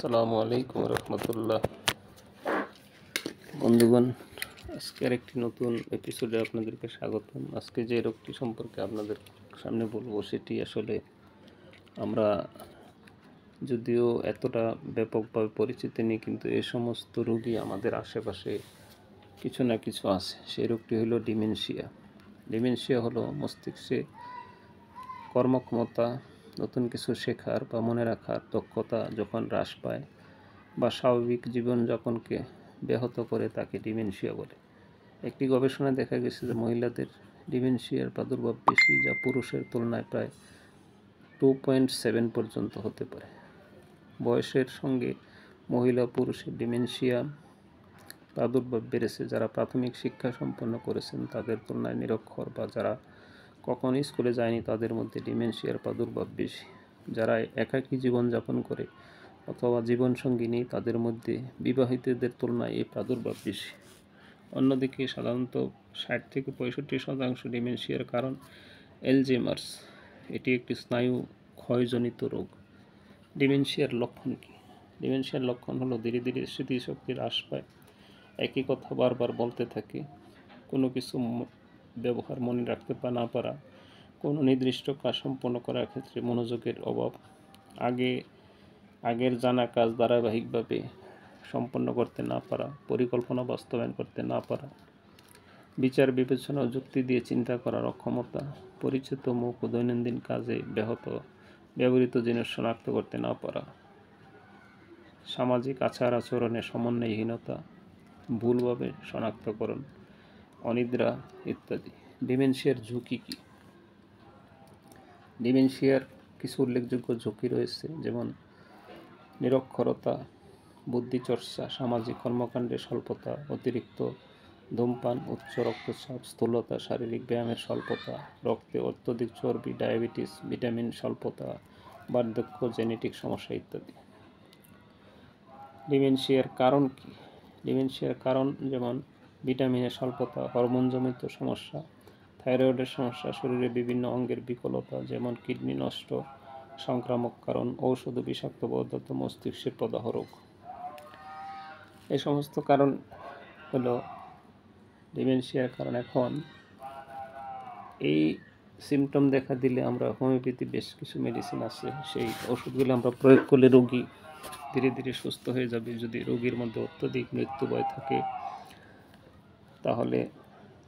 আসসালামু আলাইকুম রহমতুল্লাহ। বন্ধুগণ, আজকের একটি নতুন এপিসোডে আপনাদেরকে স্বাগতম। আজকে যে রোগটি সম্পর্কে আপনাদের সামনে বলবো সেটি আসলে আমরা যদিও এতটা ব্যাপকভাবে পরিচিতি নেই, কিন্তু এই সমস্ত রোগী আমাদের আশেপাশে কিছু না কিছু আছে। সেই রোগটি হলো ডিমেনশিয়া। ডিমেনশিয়া হলো মস্তিষ্কে কর্মক্ষমতা, নতুন কিছু শেখার বা মনে রাখার দক্ষতা যখন হ্রাস পায় বা স্বাভাবিক জীবনযাপনকে ব্যাহত করে, তাকে ডিমেনশিয়া বলে। একটি গবেষণায় দেখা গেছে যে মহিলাদের ডিমেনশিয়ার প্রাদুর্ভাব বেশি, যা পুরুষের তুলনায় প্রায় 2.7 পর্যন্ত হতে পারে। বয়সের সঙ্গে মহিলা পুরুষের ডিমেনশিয়া প্রাদুর্ভাব বেড়েছে। যারা প্রাথমিক শিক্ষা সম্পন্ন করেছেন তাদের তুলনায় নিরক্ষর বা যারা কখনো স্কুলে যায়নি তাদের মধ্যে ডিমেনশিয়ার প্রাদুর্ভাব বেশি। যারা একাকী জীবনযাপন করে অথবা জীবনসঙ্গী নেই তাদের মধ্যে বিবাহিতদের তুলনায় এই প্রাদুর্ভাব বেশি। অন্যদিকে সাধারণত 60-65% ডিমেনশিয়ার কারণ অ্যালঝেইমার্স। এটি একটি স্নায়ু ক্ষয়জনিত রোগ। ডিমেনশিয়ার লক্ষণ কী? ডিমেনশিয়ার লক্ষণ হলো ধীরে ধীরে স্মৃতিশক্তি হ্রাস পায়, একই কথা বারবার বলতে থাকে, কোনো কিছু ব্যবহার মনে রাখতে না পারা, কোনো নির্দিষ্ট কাজ সম্পন্ন করার ক্ষেত্রে মনোযোগের অভাব, আগের জানা কাজ ধারাবাহিকভাবে সম্পন্ন করতে না পারা, পরিকল্পনা বাস্তবায়ন করতে না পারা, বিচার বিবেচনা ও যুক্তি দিয়ে চিন্তা করার অক্ষমতা, পরিচিত মুখ ও দৈনন্দিন কাজে ব্যবহৃত জিনিস শনাক্ত করতে না পারা, সামাজিক আচার আচরণে সমন্বয়হীনতা, ভুলভাবে শনাক্তকরণ, অনিদ্রা ইত্যাদি। ডিমেনশিয়ার ঝুঁকি কী? ডিমেনশিয়ার কিছু উল্লেখযোগ্য ঝুঁকি রয়েছে, যেমন নিরক্ষরতা, বুদ্ধিচর্চা, সামাজিক কর্মকাণ্ডে স্বল্পতা, অতিরিক্ত ধূমপান, উচ্চ রক্তচাপ, স্থূলতা, শারীরিক ব্যায়ামের স্বল্পতা, রক্তে অত্যধিক চর্বি, ডায়াবেটিস, ভিটামিন স্বল্পতা, বার্ধক্য, জেনেটিক সমস্যা ইত্যাদি। ডিমেনশিয়ার কারণ কী? ডিমেনশিয়ার কারণ যেমন ভিটামিনের স্বল্পতা, হরমোনজনিত সমস্যা, থাইরয়েডের সমস্যা, শরীরে বিভিন্ন অঙ্গের বিকলতা যেমন কিডনি নষ্ট, সংক্রামক কারণ, ঔষধ ও বিষাক্ত পদার্থ, মস্তিষ্কের প্রদাহ রোগ। এই সমস্ত কারণ হলো ডিমেনশিয়ার কারণ। এখন এই সিমটম দেখা দিলে আমরা হোমিওপ্যাথি বেশ কিছু মেডিসিন আছে, সেই ওষুধগুলো আমরা প্রয়োগ করলে রোগী ধীরে ধীরে সুস্থ হয়ে যাবে। যদি রোগীর মধ্যে অত্যধিক মৃত্যু ভয় থাকে তাহলে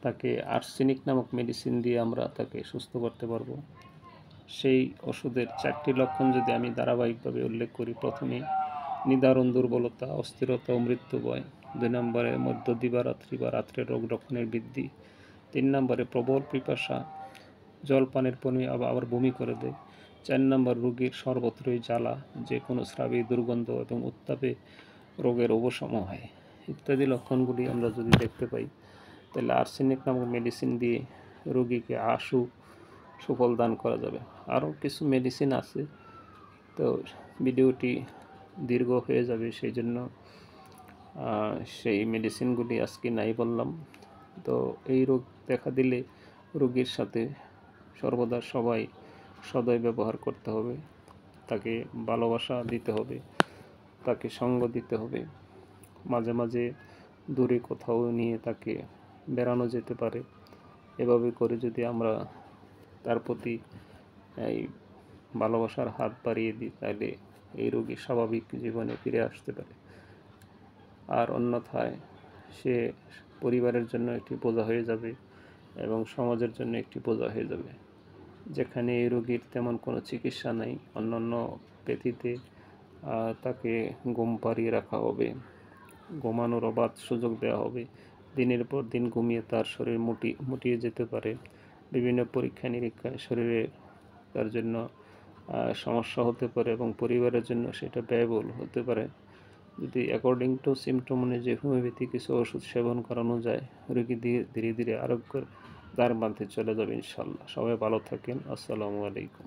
তাকে আর্সেনিক নামক মেডিসিন দিয়ে আমরা তাকে সুস্থ করতে পারবো। সেই ওষুধের 4টি লক্ষণ যদি আমি ধারাবাহিকভাবে উল্লেখ করি: প্রথমে নিদারুণ দুর্বলতা, অস্থিরতা ও মৃত্যু ভয়। 2 নম্বরে মধ্য দিবারাত্রি বা রাত্রে রোগ লক্ষণের বৃদ্ধি। 3 নম্বরে প্রবল পিপাসা, জলপানের পনি আবার বমি করে দেয়। 4 নম্বর রোগীর সর্বত্রই জ্বালা, যে কোনো স্রাবে দুর্গন্ধ এবং উত্তাপে রোগের উপশম হয় ইত্যাদি লক্ষণগুলি আমরা যদি দেখতে পাই তাহলে আর্সেনিক নামক মেডিসিন দিয়ে রোগীকে সুফল দান করা যাবে। আরও কিছু মেডিসিন আছে, তো ভিডিওটি দীর্ঘ হয়ে যাবে, সেই জন্য সেই মেডিসিনগুলি আজকে নাই বললাম। তো এই রোগ দেখা দিলে রোগীর সাথে সর্বদা সবাই সদয় ব্যবহার করতে হবে, তাকে ভালোবাসা দিতে হবে, তাকে সঙ্গ দিতে হবে, মাঝে মাঝে দূরে কোথাও নিয়ে তাকে বেড়ানো যেতে পারে। এভাবে করে যদি আমরা তার প্রতি এই ভালোবাসার হাত বাড়িয়ে দিই তাহলে এই রোগী স্বাভাবিক জীবনে ফিরে আসতে পারে। আর অন্যথায় সে পরিবারের জন্য একটি বোঝা হয়ে যাবে এবং সমাজের জন্য একটি বোঝা হয়ে যাবে। যেখানে এই রোগীর তেমন কোনো চিকিৎসা নেই, অন্যান্য পেথিতে তাকে ঘুম পাড়িয়ে রাখা হবে, ঘুমানোর অবাধ সুযোগ দেওয়া হবে, দিনের পর দিন ঘুমিয়ে তার শরীর মুটিয়ে যেতে পারে। বিভিন্ন পরীক্ষা নিরীক্ষায় শরীরে তার জন্য সমস্যা হতে পারে এবং পরিবারের জন্য সেটা ব্যয়বহুল হতে পারে। যদি অ্যাকর্ডিং টু সিমটম অনুযায়ী হোমিওপ্যাথি কিছু ওষুধ সেবন করানো যায়, রোগী ধীরে ধীরে আরোগ্যের দ্বার প্রান্তে চলে যাবে ইনশাল্লাহ। সবাই ভালো থাকেন। আসসালামু আলাইকুম।